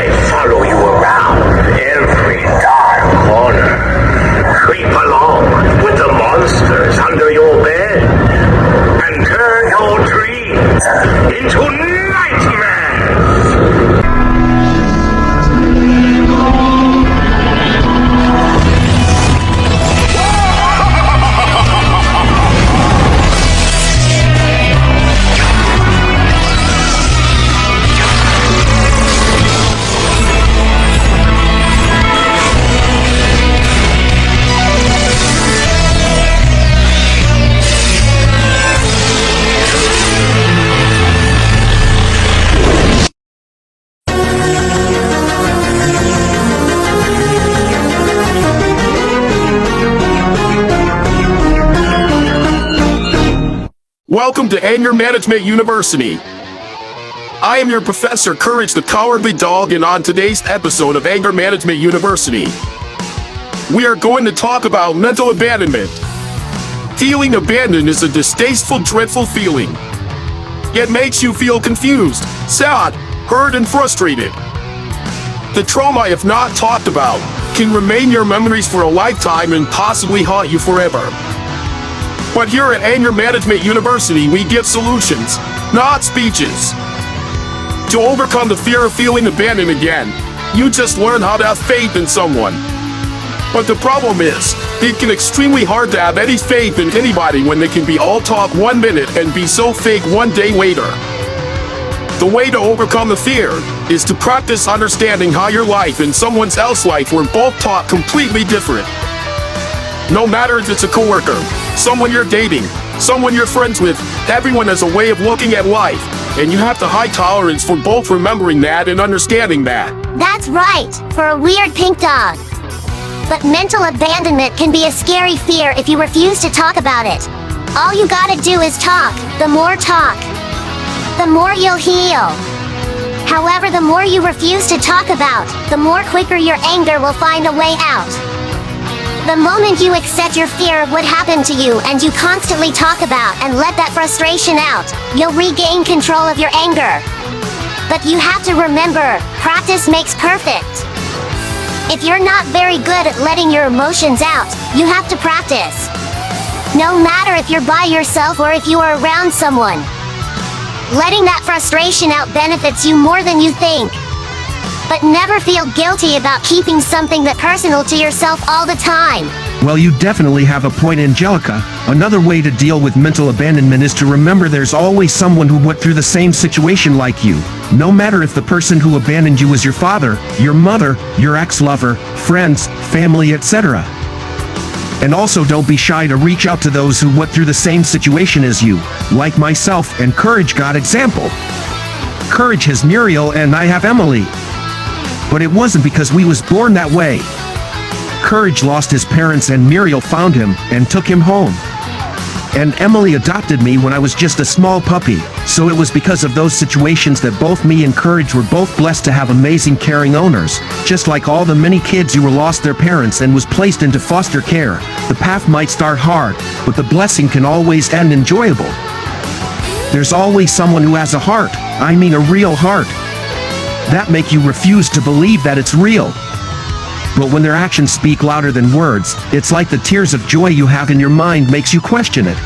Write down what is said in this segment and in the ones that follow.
I follow you around every dark corner. Creep along with the monsters under your bed and turn your dreams into nightmares. Welcome to Anger Management University. I am your professor, Courage the Cowardly Dog, and on today's episode of Anger Management University, we are going to talk about mental abandonment. Feeling abandoned is a distasteful, dreadful feeling. It makes you feel confused, sad, hurt, and frustrated. The trauma, if not talked about, can remain your memories for a lifetime and possibly haunt you forever. But here at Anger Management University, we give solutions, not speeches. To overcome the fear of feeling abandoned again, you just learn how to have faith in someone. But the problem is, it can extremely hard to have any faith in anybody when they can be all talk 1 minute and be so fake 1 day later. The way to overcome the fear is to practice understanding how your life and someone else's life were both taught completely different. No matter if it's a coworker, someone you're dating, someone you're friends with, everyone has a way of looking at life, and you have to high tolerance for both remembering that and understanding that. That's right, for a weird pink dog. But mental abandonment can be a scary fear if you refuse to talk about it. All you gotta do is talk. The more talk, the more you'll heal. However, the more you refuse to talk about, the more quicker your anger will find a way out. The moment you accept your fear of what happened to you and you constantly talk about and let that frustration out, you'll regain control of your anger. But you have to remember, practice makes perfect. If you're not very good at letting your emotions out, you have to practice. No matter if you're by yourself or if you are around someone. Letting that frustration out benefits you more than you think. But never feel guilty about keeping something that personal to yourself all the time. Well, you definitely have a point, Angelica. Another way to deal with mental abandonment is to remember there's always someone who went through the same situation like you. No matter if the person who abandoned you was your father, your mother, your ex-lover, friends, family, etc. And also don't be shy to reach out to those who went through the same situation as you, like myself and Courage got example. Courage has Muriel and I have Emily. But it wasn't because we was born that way. Courage lost his parents and Muriel found him and took him home. And Emily adopted me when I was just a small puppy, so it was because of those situations that both me and Courage were both blessed to have amazing caring owners. Just like all the many kids who were lost their parents and was placed into foster care, the path might start hard, but the blessing can always end enjoyable. There's always someone who has a heart, I mean a real heart. That make you refuse to believe that it's real. But when their actions speak louder than words, it's like the tears of joy you have in your mind makes you question it.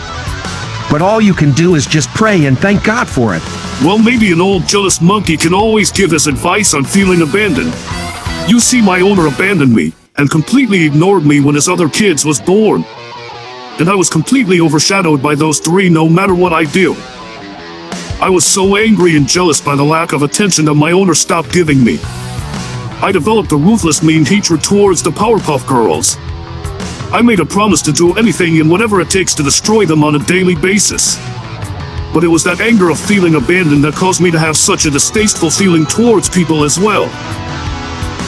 But all you can do is just pray and thank God for it. Well, maybe an old jealous monkey can always give us advice on feeling abandoned. You see, my owner abandoned me and completely ignored me when his other kids was born. And I was completely overshadowed by those three no matter what I do. I was so angry and jealous by the lack of attention that my owner stopped giving me. I developed a ruthless, mean hatred towards the Powerpuff Girls. I made a promise to do anything and whatever it takes to destroy them on a daily basis. But it was that anger of feeling abandoned that caused me to have such a distasteful feeling towards people as well.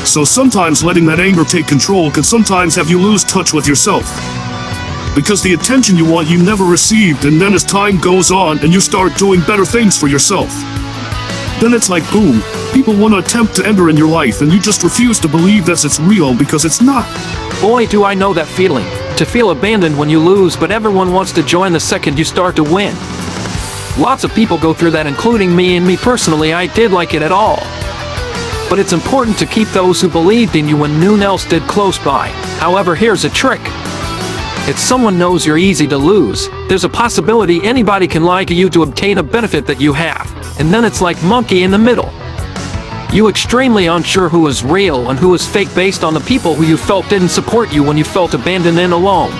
So sometimes letting that anger take control can sometimes have you lose touch with yourself. Because the attention you want you never received, and then as time goes on and you start doing better things for yourself, then it's like boom, people want to attempt to enter in your life and you just refuse to believe that it's real because it's not. Boy, do I know that feeling. To feel abandoned when you lose, but everyone wants to join the second you start to win. Lots of people go through that, including me, and me personally, I did like it at all. But it's important to keep those who believed in you when no one else did close by. However, here's a trick. If someone knows you're easy to lose, there's a possibility anybody can lie to you to obtain a benefit that you have. And then it's like monkey in the middle. You extremely unsure who is real and who is fake based on the people who you felt didn't support you when you felt abandoned and alone.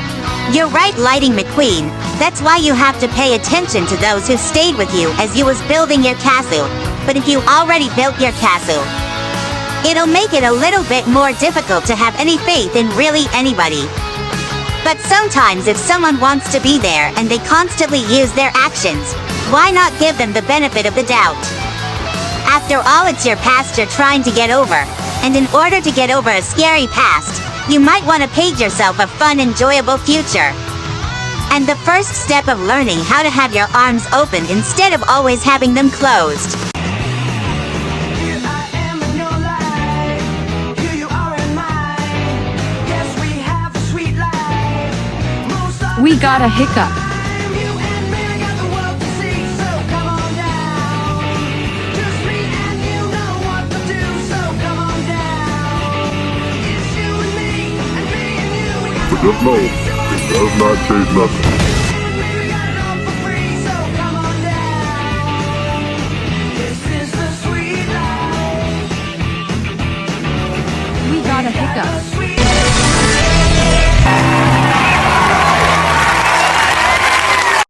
You're right, Lighting McQueen. That's why you have to pay attention to those who stayed with you as you was building your castle. But if you already built your castle, it'll make it a little bit more difficult to have any faith in really anybody. But sometimes if someone wants to be there and they constantly use their actions, why not give them the benefit of the doubt? After all, it's your past you're trying to get over, and in order to get over a scary past, you might want to paint yourself a fun, enjoyable future. And the first step of learning how to have your arms open instead of always having them closed. We got a hiccup. But just know, it does not change nothing. We got a hiccup.